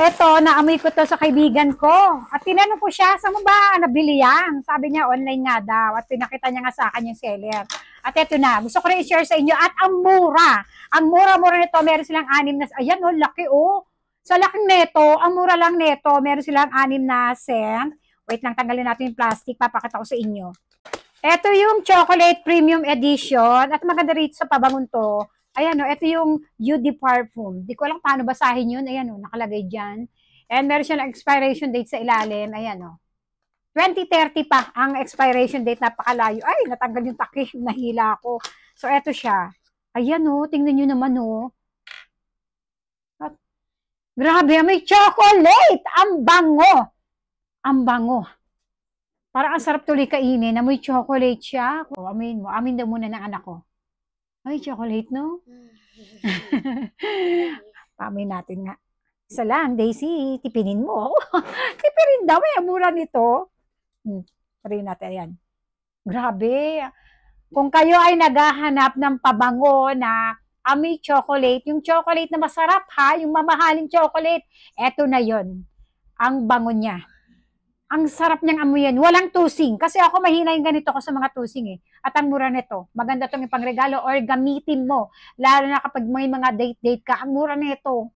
Eto, naamoy ko to sa kaibigan ko. At tinanong ko siya, saan mo ba nabili yan? Sabi niya, online nga daw. At pinakita niya nga sa akin yung seller. At eto na, gusto ko rin i-share sa inyo. At ang mura. Ang mura-mura nito, meron silang 6 na, ayan oh, laki oh. Sa laking neto, ang mura lang neto, meron silang 6 na cent. Wait lang, tanggalin natin yung plastic, papakita ko sa inyo. Ito yung chocolate premium edition. At maganda rito sa pabangon to. Ayan o, ito yung UD Parfum. Di ko alam paano basahin yun. Ayan o, nakalagay dyan. And meron siya ng expiration date sa ilalim. Ayan o. 2030 pa ang expiration date. Napakalayo. Ay, natanggal yung takip. Nahila ako. So, eto siya. Ayan o, tingnan nyo naman o. At, grabe, may chocolate! Ang bango! Ang bango. Parang ang sarap tuloy kainin. Amoy chocolate siya. Amin mo. Amin daw muna ng anak ko. Ay, chocolate, no? Pamoy natin nga. Isa lang, Daisy, tipinin mo. Tipirin daw, eh, mura nito. Try natin, ayan. Grabe. Kung kayo ay naghahanap ng pabango na amoy chocolate, yung chocolate na masarap ha, yung mamahaling chocolate, eto na yon. Ang bango niya. Ang sarap niyang amuyan. Walang tusing. Kasi ako mahina yung ganito ko sa mga tusing eh. At ang mura nito. Maganda itong ipangregalo or gamitin mo. Lalo na kapag may mga date-date ka. Ang mura nito.